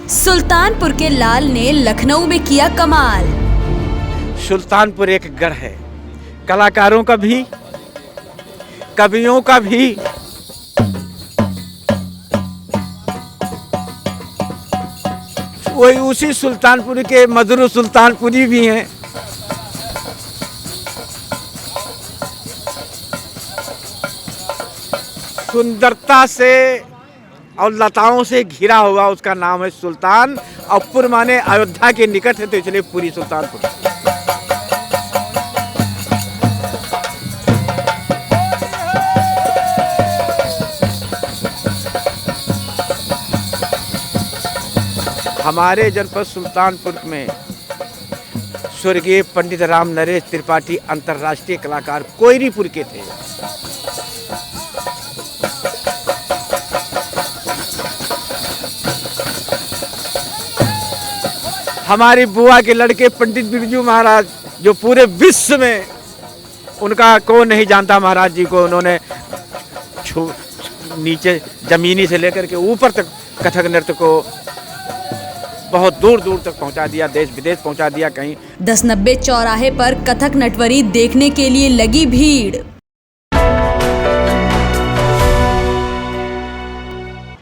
सुल्तानपुर के लाल ने लखनऊ में किया कमाल। सुल्तानपुर एक गढ़ है, कलाकारों का भी, कवियों का भी। वही उसी सुल्तानपुर के मधुर सुल्तानपुरी भी हैं। सुंदरता से और लताओं से घिरा हुआ उसका नाम है सुल्तान, और पुर माने अयोध्या के निकट है, तो इसलिए पूरी सुल्तानपुर। हमारे जनपद सुल्तानपुर में स्वर्गीय पंडित राम नरेश त्रिपाठी अंतर्राष्ट्रीय कलाकार कोयरीपुर के थे। हमारी बुआ के लड़के पंडित बिरजू महाराज, जो पूरे विश्व में उनका कौन नहीं जानता, महाराज जी को उन्होंने नीचे जमीनी से लेकर के ऊपर तक कथक नृत्य को बहुत दूर दूर तक पहुंचा दिया, देश विदेश पहुंचा दिया। कहीं 1090 चौराहे पर कथक नटवरी देखने के लिए लगी भीड़।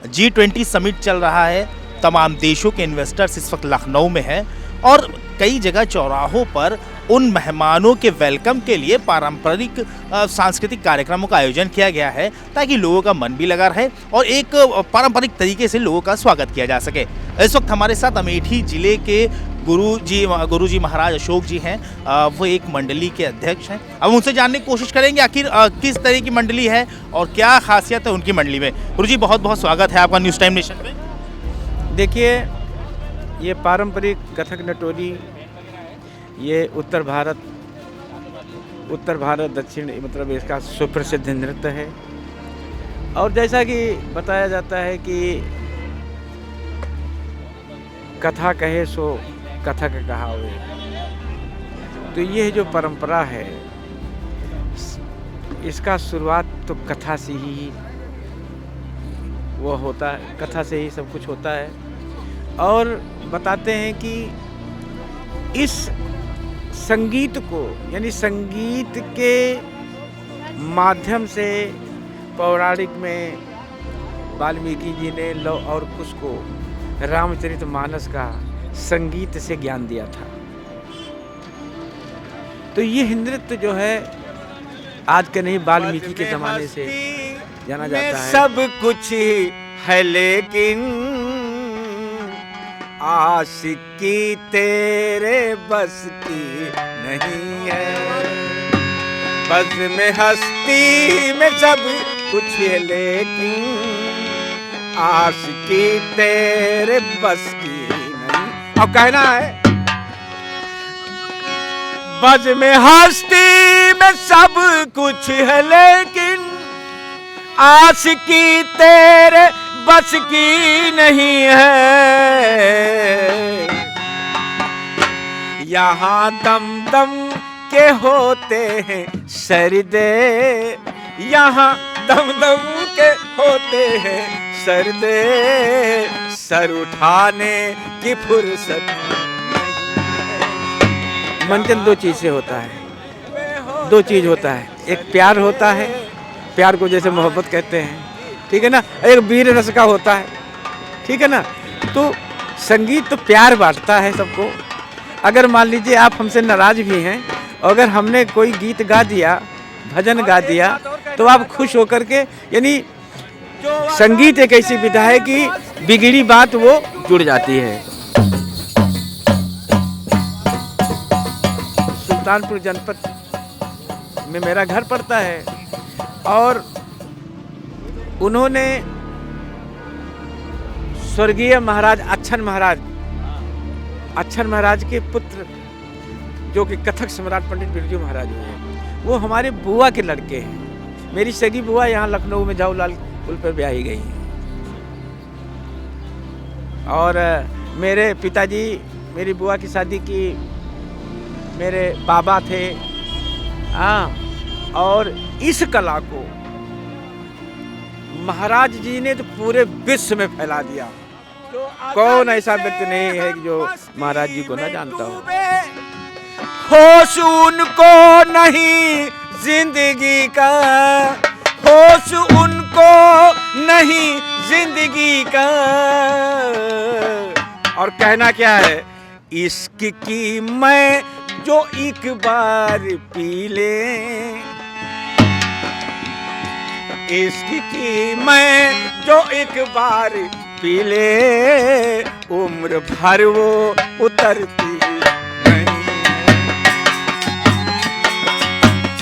G20 समिट चल रहा है, तमाम देशों के इन्वेस्टर्स इस वक्त लखनऊ में हैं और कई जगह चौराहों पर उन मेहमानों के वेलकम के लिए पारंपरिक सांस्कृतिक कार्यक्रमों का आयोजन किया गया है, ताकि लोगों का मन भी लगा रहे और एक पारंपरिक तरीके से लोगों का स्वागत किया जा सके। इस वक्त हमारे साथ अमेठी जिले के गुरुजी महाराज अशोक जी हैं। वो एक मंडली के अध्यक्ष हैं। अब उनसे जानने की कोशिश करेंगे आखिर किस तरह की मंडली है और क्या खासियत है उनकी मंडली में। गुरुजी, बहुत बहुत स्वागत है आपका न्यूज़ टाइम नेशन में। देखिए, ये पारंपरिक कथक नटोरी, ये उत्तर भारत दक्षिण मतलब इसका सुप्रसिद्ध नृत्य है। और जैसा कि बताया जाता है कि कथा कहे सो कथक कहावे, तो ये जो परंपरा है इसका शुरुआत तो कथा से ही वो होता है, कथा से ही सब कुछ होता है। और बताते हैं कि इस संगीत को, यानी संगीत के माध्यम से पौराणिक में वाल्मीकि जी ने लव और कुश को रामचरितमानस का संगीत से ज्ञान दिया था। तो ये नृत्य जो है आज के नहीं, वाल्मीकि के ज़माने से जाना जाता है। सब कुछ है लेकिन आशिकी तेरे बस की नहीं है, बस में हस्ती में सब कुछ है लेकिन आशिकी तेरे बस की नहीं। अब कहना है, बस में हस्ती में सब कुछ है लेकिन आशिकी तेरे बस की नहीं है। यहाँ दम दम के होते हैं सरदे, यहाँ दम दम के होते हैं सरदे, सर उठाने की फुर्सत। मंचन दो चीज से होता है, दो चीज होता है। एक प्यार होता है, प्यार को जैसे मोहब्बत कहते हैं, ठीक है ना। एक वीर रस का होता है, ठीक है ना। तो संगीत तो प्यार बांटता है सबको। अगर मान लीजिए आप हमसे नाराज भी हैं, और अगर हमने कोई गीत गा दिया, भजन गा दिया, तो आप खुश होकर के, यानी संगीत एक ऐसी विधा है कि बिगड़ी बात वो जुड़ जाती है। सुल्तानपुर जनपद में मेरा घर पड़ता है, और उन्होंने स्वर्गीय महाराज अच्छन महाराज के पुत्र, जो कि कथक सम्राट पंडित बिरजू महाराज हैं, वो हमारे बुआ के लड़के हैं। मेरी सगी बुआ यहाँ लखनऊ में जाऊलाल पुल पर ब्याही गई हैं। और मेरे पिताजी, मेरी बुआ की शादी की मेरे बाबा थे। और इस कला को महाराज जी ने तो पूरे विश्व में फैला दिया। कौन ऐसा व्यक्ति नहीं है कि जो महाराज जी को न जानता हो। होश उनको नहीं जिंदगी का, होश उनको नहीं जिंदगी का। और कहना क्या है, इश्क की मैं जो एक बार पी ले, इश्क की मैं जो एक बार पी ले, उम्र भर वो उतरती नहीं।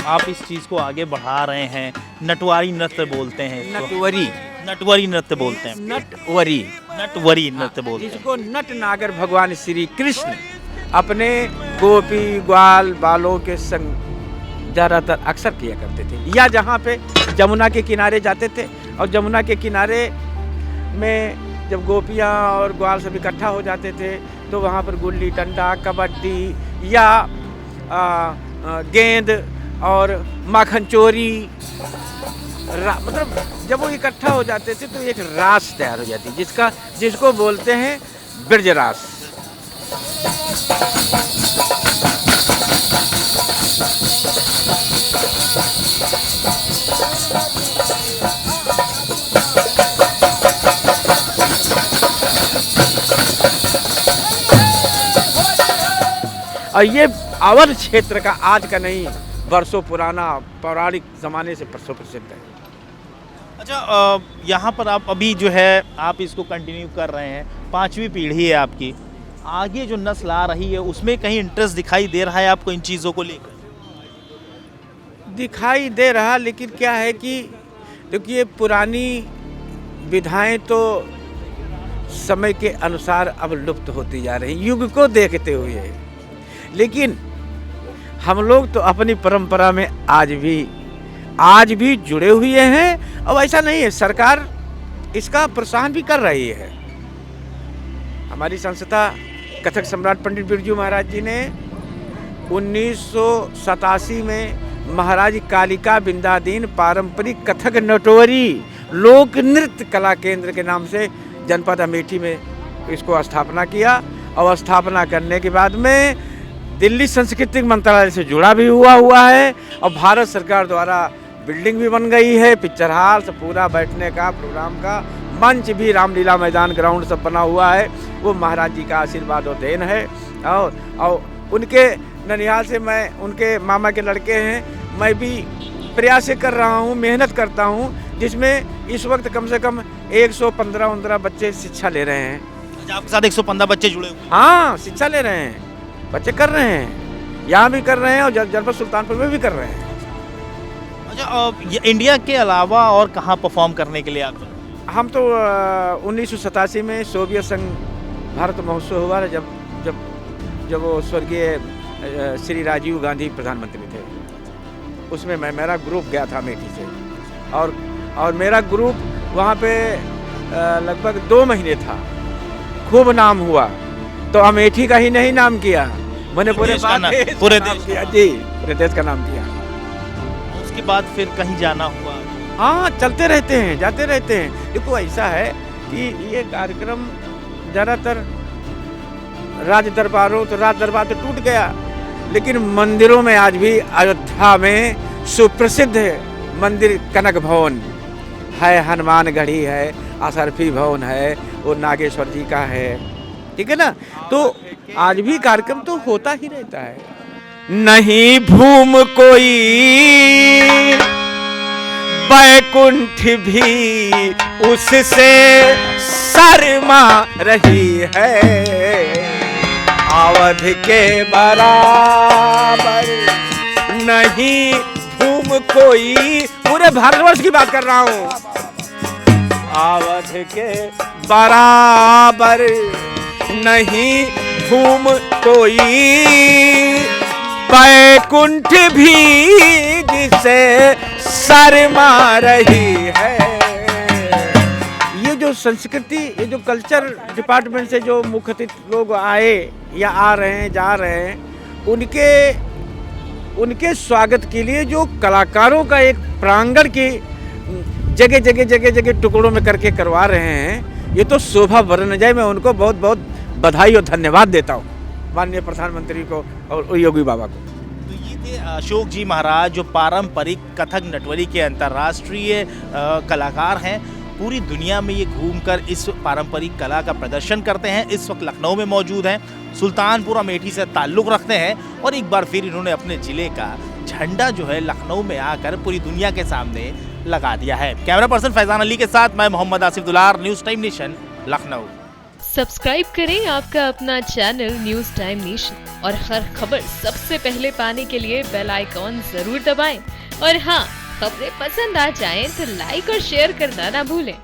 आप इस चीज को आगे बढ़ा रहे हैं, नटवारी नृत्य बोलते हैं इसको। नटवरी, नटवरी नृत्य बोलते हैं, नटवरी, नटवरी नृत्य बोलते हैं। जिसको नट नागर भगवान श्री कृष्ण अपने गोपी ग्वाल बालों के संग ज़्यादातर अक्सर किया करते थे, या जहाँ पे जमुना के किनारे जाते थे और जमुना के किनारे में जब गोपियाँ और ग्वाल सब इकट्ठा हो जाते थे तो वहाँ पर गुल्ली डंडा, कबड्डी या गेंद और माखन चोरी, मतलब जब वो इकट्ठा हो जाते थे तो एक रास तैयार हो जाती, जिसको बोलते हैं ब्रज रास। और ये अवध क्षेत्र का आज का नहीं, वर्षों पुराना पौराणिक ज़माने से प्रसिद्ध है। अच्छा, यहाँ पर आप अभी जो है आप इसको कंटिन्यू कर रहे हैं, 5वीं पीढ़ी है आपकी, आगे जो नस्ल आ रही है उसमें कहीं इंटरेस्ट दिखाई दे रहा है आपको इन चीज़ों को लेकर? दिखाई दे रहा, लेकिन क्या है कि क्योंकि ये पुरानी विधाएं तो समय के अनुसार अब लुप्त होती जा रही, युग को देखते हुए। लेकिन हम लोग तो अपनी परंपरा में आज भी जुड़े हुए हैं, और ऐसा नहीं है, सरकार इसका प्रोत्साहन भी कर रही है। हमारी संस्था कथक सम्राट पंडित बिरजू महाराज जी ने 1987 में महाराज कालिका बिंदादीन पारंपरिक कथक नटवरी लोक नृत्य कला केंद्र के नाम से जनपद अमेठी में इसको स्थापना किया, और स्थापना करने के बाद में दिल्ली सांस्कृतिक मंत्रालय से जुड़ा भी हुआ है, और भारत सरकार द्वारा बिल्डिंग भी बन गई है, पिक्चर हॉल सब, पूरा बैठने का प्रोग्राम का मंच भी, रामलीला मैदान ग्राउंड सब बना हुआ है। वो महाराज जी का आशीर्वाद और देन है। और उनके ननिहाल से मैं, उनके मामा के लड़के हैं, मैं भी प्रयास कर रहा हूँ, मेहनत करता हूँ, जिसमें इस वक्त कम से कम 115 बच्चे शिक्षा ले रहे हैं। आपके साथ 115 बच्चे जुड़े हुए? हाँ, शिक्षा ले रहे हैं, बच्चे कर रहे हैं, यहाँ भी कर रहे हैं और जनपद सुल्तानपुर में भी कर रहे हैं। अच्छा, इंडिया के अलावा और कहाँ परफॉर्म करने के लिए आप? हम तो 1987 में सोवियत संघ भारत महोत्सव हुआ, जब वो स्वर्गीय श्री राजीव गांधी प्रधानमंत्री थे, उसमें मेरा ग्रुप गया था अमेठी से, और मेरा ग्रुप वहाँ पे लगभग 2 महीने था, खूब नाम हुआ। तो अमेठी का ही नहीं नाम किया, मैंने पूरे देश का नाम किया जी, पूरे देश का नाम किया। उसके बाद फिर कहीं जाना हुआ? हाँ, चलते रहते हैं, जाते रहते हैं। देखो ऐसा है कि ये कार्यक्रम ज़्यादातर राज दरबारों, तो राज दरबार तो टूट गया, लेकिन मंदिरों में आज भी अयोध्या में सुप्रसिद्ध मंदिर कनक भवन है, हनुमान गढ़ी है, असरफी भवन है, वो नागेश्वर जी का है, ठीक है ना। तो आज भी कार्यक्रम तो होता ही रहता है। नहीं भूम कोई बैकुंठ भी उससे शर्मा रही है, अवध के बराबर नहीं भूम कोई, पूरे भारतवर्ष की बात कर रहा हूँ, अवध के बराबर नहीं भूम कोई, बैकुंठ भी जिसे शर्मा रही है। ये जो संस्कृति, ये जो कल्चर डिपार्टमेंट से जो मुख्य अतिथि लोग आए या आ रहे हैं, जा रहे हैं, उनके स्वागत के लिए जो कलाकारों का एक प्रांगण की जगह जगह टुकड़ों में करके करवा रहे हैं, ये तो शोभा बढ़ जाए। मैं उनको बहुत बहुत बधाई और धन्यवाद देता हूँ, माननीय प्रधानमंत्री को और योगी बाबा को। तो ये थे अशोक जी महाराज, जो पारंपरिक कथक नटवरी के अंतर्राष्ट्रीय कलाकार हैं। पूरी दुनिया में ये घूमकर इस पारंपरिक कला का प्रदर्शन करते हैं। इस वक्त लखनऊ में मौजूद हैं, सुल्तानपुर अमेठी से ताल्लुक़ रखते हैं और एक बार फिर इन्होंने अपने ज़िले का झंडा जो है लखनऊ में आकर पूरी दुनिया के सामने लगा दिया है। कैमरा पर्सन फैजान अली के साथ मैं मोहम्मद आसिफ दुलार, news time nation, Lucknow. Subscribe करें आपका अपना चैनल न्यूज़ टाइम नेशन और हर खबर सबसे पहले पाने के लिए बेल आइकॉन जरूर दबाएं। और हाँ, खबरें पसंद आ जाएं तो लाइक और शेयर करना ना भूलें।